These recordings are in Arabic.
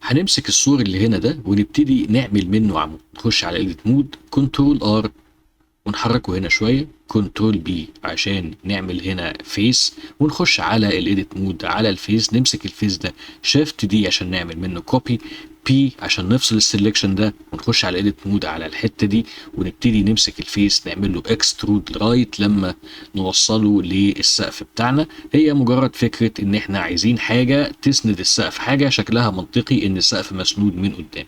هنمسك السور اللي هنا ده ونبتدي نعمل منه عمود. نخش على ايديت مود، كنترول ار ونحركه هنا شويه، كنترول بي عشان نعمل هنا فيس، ونخش على الايديت مود على الفيس، نمسك الفيس ده، شيفت دي عشان نعمل منه كوبي، بي عشان نفصل السلكشن ده، ونخش على الايديت مود على الحته دي ونبتدي نمسك الفيس نعمل له اكسترود لغايه لما نوصله للسقف بتاعنا. هي مجرد فكره ان احنا عايزين حاجه تسند السقف، حاجه شكلها منطقي ان السقف مسنود من قدام.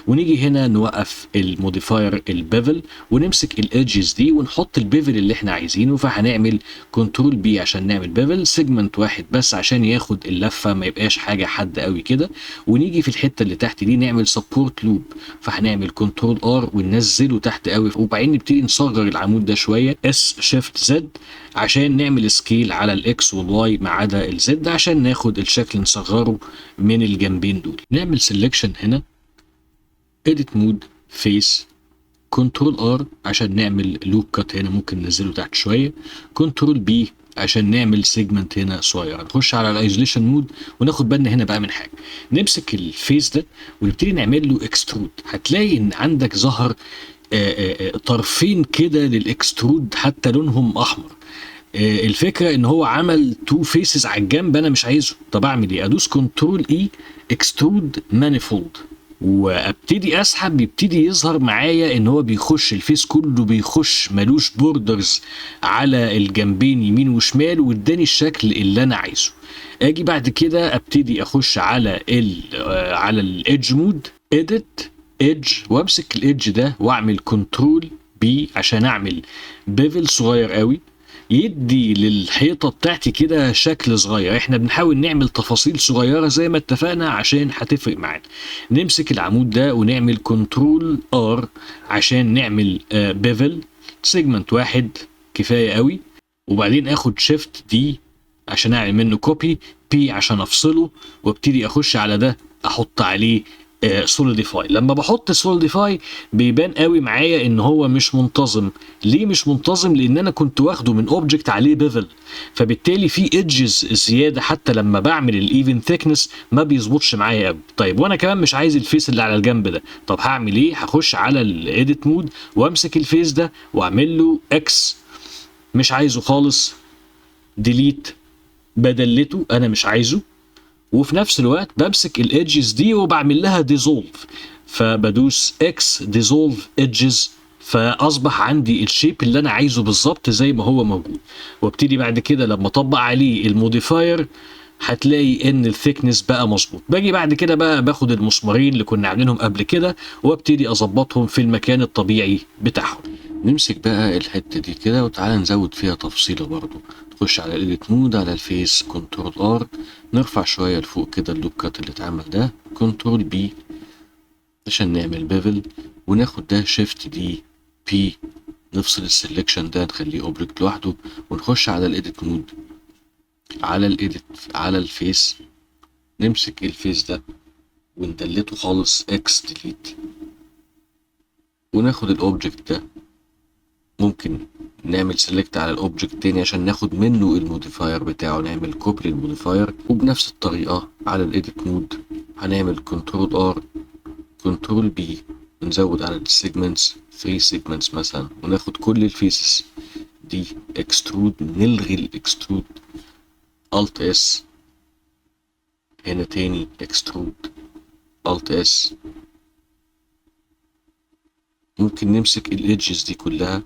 ونيجي هنا نوقف الموديفاير البيفل ونمسك الايدجز دي ونحط البيفل اللي احنا عايزينه. فهنعمل كنترول بي عشان نعمل بيفل سيجمنت واحد بس عشان ياخد اللفه، ما يبقاش حاجه حد قوي كده. ونيجي في الحته اللي تحت دي نعمل سبورت لوب، فهنعمل كنترول ار وننزله تحت قوي، وبعدين نبتدي نصغر العمود ده شويه، اس شيفت زد عشان نعمل سكيل على الاكس والواي ما عدا الزد عشان ناخد الشكل نصغره من الجنبين دول. نعمل سيلكشن هنا، edit مود، فيس، كنترول ار عشان نعمل لوب كات هنا ممكن ننزله تحت شويه، كنترول بي عشان نعمل سيجمنت هنا صغير. نخش على الايزوليشن مود وناخد بالنا هنا بقى من حاجه، نمسك الفيس ده ونبتدي نعمل له اكسترود. هتلاقي ان عندك ظهر طرفين كده للاكسترود حتى لونهم احمر. الفكره ان هو عمل تو فيسز على الجنب، انا مش عايزه. طب اعمل ايه؟ ادوس كنترول اي اكسترود مانيفولد وابتدي اسحب، يبتدي يظهر معايا ان هو بيخش الفيس كله، بيخش ملوش بوردرز على الجنبين يمين وشمال، واداني الشكل اللي انا عايزه. اجي بعد كده ابتدي اخش على على الايدج مود، اديت ايدج، وامسك الايدج ده واعمل كنترول بي عشان اعمل بيفل صغير قوي يدي للحيطه بتاعتي كده شكل صغير. احنا بنحاول نعمل تفاصيل صغيره زي ما اتفقنا عشان هتفرق معانا. نمسك العمود ده ونعمل كنترول ار عشان نعمل بيفل سيجمنت واحد كفايه قوي، وبعدين اخد شيفت دي عشان اعمل منه كوبي، بي عشان افصله، وابتدي اخش على ده احط عليه سوليديفاي. لما بحط سوليديفاي بيبان قوي معايا ان هو مش منتظم. ليه مش منتظم؟ لان انا كنت واخده من اوبجكت عليه بيفل، فبالتالي في ايدجز زياده، حتى لما بعمل الايفن ثيكنس ما بيظبطش معايا قوي. طيب وانا كمان مش عايز الفيس اللي على الجنب ده، طب هعمل ايه؟ هخش على الايديت مود وامسك الفيس ده واعمل له اكس، مش عايزه خالص، ديليت، بدلته انا مش عايزه. وفي نفس الوقت بمسك الايدجز دي وبعمل لها ديزولف، فبدوس اكس ديزولف ايدجز، فاصبح عندي الشيب اللي انا عايزه بالظبط زي ما هو موجود. وابتدي بعد كده لما اطبق عليه الموديفاير هتلاقي ان الثيكنس بقى مظبوط. باجي بعد كده بقى باخد المسمارين اللي كنا عاملينهم قبل كده وابتدي اظبطهم في المكان الطبيعي بتاعهم. نمسك بقى الحته دي كده وتعالى نزود فيها تفصيله برضو. نخش على الايديت مود على الفيس، كنترول ار، نرفع شويه لفوق كده اللوب كات اللي اتعمل ده، كنترول بي عشان نعمل بيفل، وناخد ده شيفت دي بي، نفصل السلكشن ده نخليه اوبجكت لوحده، ونخش على الايديت مود على الايديت على الفيس، نمسك الفيس ده وندلته خالص اكس ديليت، وناخد الاوبجكت ده ممكن نعمل سيلكت على الاوبجكت تاني عشان ناخد منه الموديفاير بتاعه، نعمل كوبي للموديفاير. وبنفس الطريقة على الايديت مود هنعمل كنترول ار كنترول بي، نزود على السيجمنتس 3 سيجمنتس مثلا، وناخد كل الفيسز دي اكسترود، نلغي الاكسترود، الت اس، هنا تاني اكسترود، الت اس. ممكن نمسك الايدجز دي كلها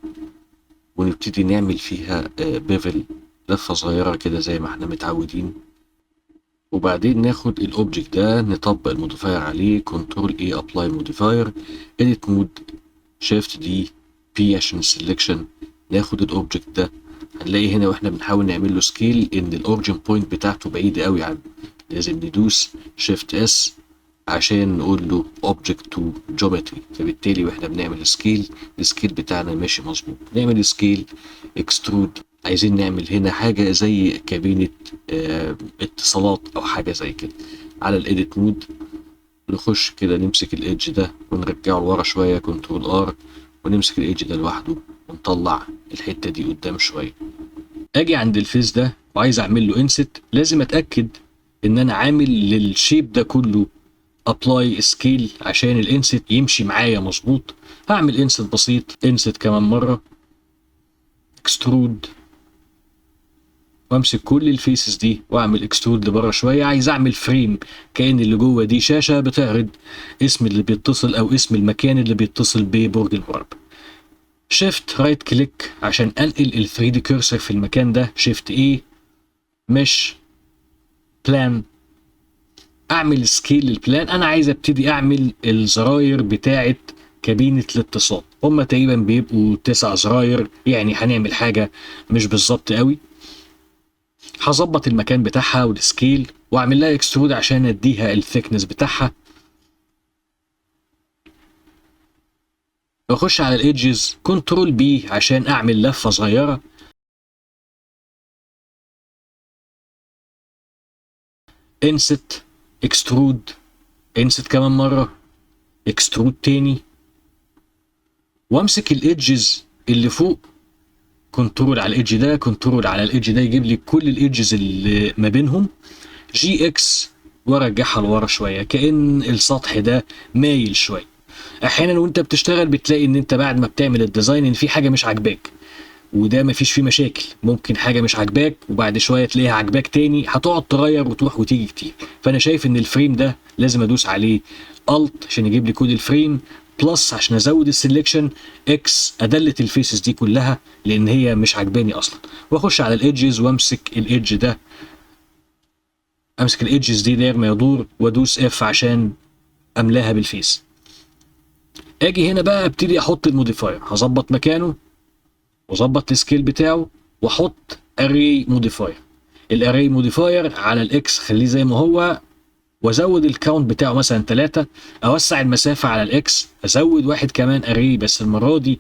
ونبتدي نعمل فيها بيفل لفة صغيرة كده زي ما احنا متعودين، وبعدين ناخد الاوبجكت ده نطبق الموديفاير عليه، كنترول اي ابلاي موديفاير، اديت مود، شيفت دي بي عشان السلكشن، ناخد الاوبجكت ده. هنلاقي هنا واحنا بنحاول نعمل له سكيل ان الاوريجن بوينت بتاعته بعيدة قوي عنه، لازم ندوس شيفت اس عشان نقول له object to geometry، فبالتالي واحنا بنعمل سكيل السكيل بتاعنا ماشي مظبوط. نعمل سكيل اكسترود، عايزين نعمل هنا حاجة زي كابينة اتصالات او حاجة زي كده. على الايديت مود نخش كده نمسك الايدج ده ونرجعه لورا شوية، كنترول ار، ونمسك الايدج ده لوحده ونطلع الحتة دي قدام شوية. اجي عند الفيس ده وعايز اعمل له انست، لازم اتأكد ان انا عامل للشيب ده كله ابلاي سكيل عشان الانست يمشي معايا مظبوط. هعمل انست بسيط، انست كمان مره، اكسترود، وامسك كل الفيسز دي واعمل اكسترود لبره شويه. عايز اعمل فريم كأن اللي جوه دي شاشه بتعرض اسم اللي بيتصل او اسم المكان اللي بيتصل ببرج الغرب. شيفت رايت كليك عشان انقل ال 3 دي كيرسر في المكان ده، شيفت ايه، مش بلان، اعمل سكيل للبلان. انا عايز ابتدي اعمل الزراير بتاعه كابينه الاتصال، هما تقريبا بيبقوا 9 زراير، يعني هنعمل حاجه مش بالظبط قوي. هظبط المكان بتاعها والسكيل واعمل لها اكسترود عشان اديها الثيكنس بتاعها. واخش على الايدجز، كنترول بي عشان اعمل لفه صغيره، انست، اكسترود، انست كمان مره، اكسترود تاني، وامسك الايدجز اللي فوق، كنترول على الايدج ده، كنترول على الايدج ده، يجيب لي كل الايدجز اللي ما بينهم، جي اكس، وارجعها لورا شويه كأن السطح ده مايل شويه. احيانا وانت بتشتغل بتلاقي ان انت بعد ما بتعمل الديزاين ان في حاجه مش عاجباك، وده مفيش فيه مشاكل، ممكن حاجه مش عاجباك وبعد شويه تلاقيها عاجباك تاني، هتقعد تغير وتروح وتيجي كتير. فانا شايف ان الفريم ده لازم ادوس عليه الت عشان يجيب لي كود الفريم، بلس عشان ازود السلكشن، اكس ادلت الفيسز دي كلها لان هي مش عاجباني اصلا، واخش على الايدجز وامسك الايدج ده، امسك الايدجز دي داير ما يدور، وادوس اف عشان املاها بالفيس. اجي هنا بقى ابتدي احط الموديفاير، هظبط مكانه واظبط السكيل بتاعه واحط اري موديفاير. الاري موديفاير على الاكس خليه زي ما هو، وازود الكاونت بتاعه مثلا 3، اوسع المسافه على الاكس، ازود واحد كمان اري، بس المره دي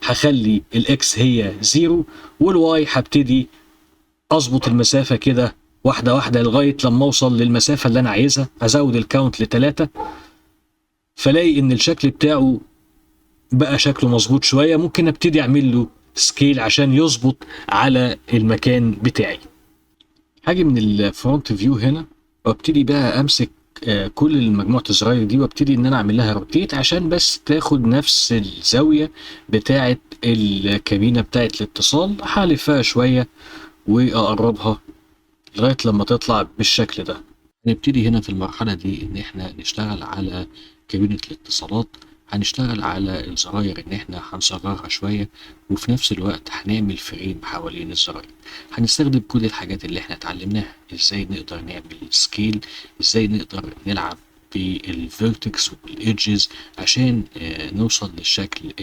هخلي الاكس هي 0، والواي هبتدي اظبط المسافه كده واحده واحده لغايه لما اوصل للمسافه اللي انا عايزها، ازود الكاونت ل3، فلاقي ان الشكل بتاعه بقى شكله مظبوط شويه. ممكن ابتدي اعمل له سكيل عشان يظبط على المكان بتاعي. هاجي من الفرونت فيو هنا وابتدي بقى امسك كل مجموعه الزراير دي، وابتدي ان انا اعمل لها روتيت عشان بس تاخد نفس الزاويه بتاعه الكابينه بتاعه الاتصال. هلفها شويه واقربها لغايه لما تطلع بالشكل ده. هنبتدي هنا في المرحله دي ان احنا نشتغل على كابينه الاتصالات، هنشتغل على الزراير ان احنا هنصغرها شويه، وفي نفس الوقت هنعمل فريم حوالين الزراير. هنستخدم كل الحاجات اللي احنا اتعلمناها، ازاي نقدر نعمل سكيل، ازاي نقدر نلعب بالفيرتكس والايدجز عشان نوصل للشكل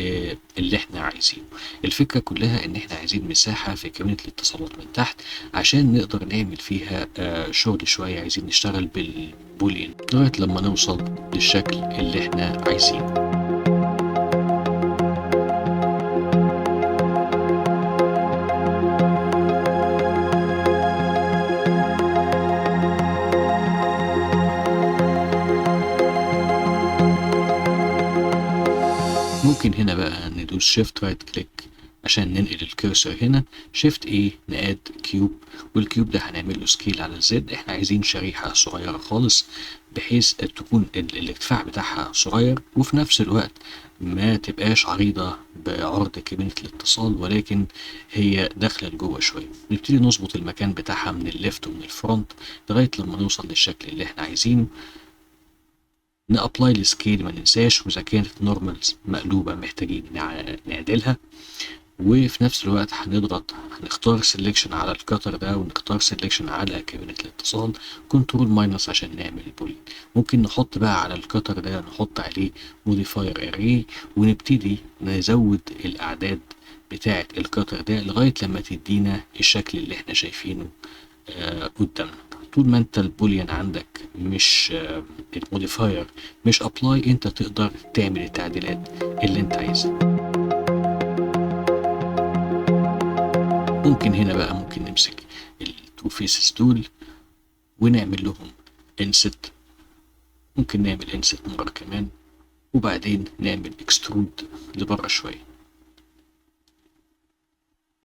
اللي احنا عايزينه. الفكرة كلها ان احنا عايزين مساحة في كابينة الاتصالات من تحت عشان نقدر نعمل فيها شغل شوية. عايزين نشتغل بالبولين لغاية لما نوصل للشكل اللي احنا عايزينه. ممكن هنا بقى ندوس شيفت رايت كليك عشان ننقل الكيرسر هنا، شيفت ايه نقاد كيوب، والكيوب ده هنعمل له سكيل على الزد. احنا عايزين شريحة صغيرة خالص بحيث تكون الارتفاع بتاعها صغير، وفي نفس الوقت ما تبقاش عريضة بعرض كابينة الاتصال، ولكن هي داخلة لجوه شوية. نبتدي نظبط المكان بتاعها من الليفت ومن الفرونت لغاية لما نوصل للشكل اللي احنا عايزينه. نابلاي السكيل ما ننساش، واذا كانت نورمال مقلوبة محتاجين نعدلها. وفي نفس الوقت هنختار سيلكشن على الكتر ده، ونختار سيلكشن على كابينة الاتصال، كنترول ماينس عشان نعمل بولين. ممكن نحط بقى على الكتر ده نحط عليه موديفاير اري، ونبتدي نزود الاعداد بتاعة الكتر ده لغاية لما تدينا الشكل اللي احنا شايفينه قدامنا. طول ما انت البوليان عندك مش الموديفاير مش ابلاي، انت تقدر تعمل التعديلات اللي انت عايزها. ممكن هنا بقى ممكن نمسك التو فيسز دول ونعمل لهم انست، ممكن نعمل انست مرة كمان، وبعدين نعمل اكسترود لبره شوية.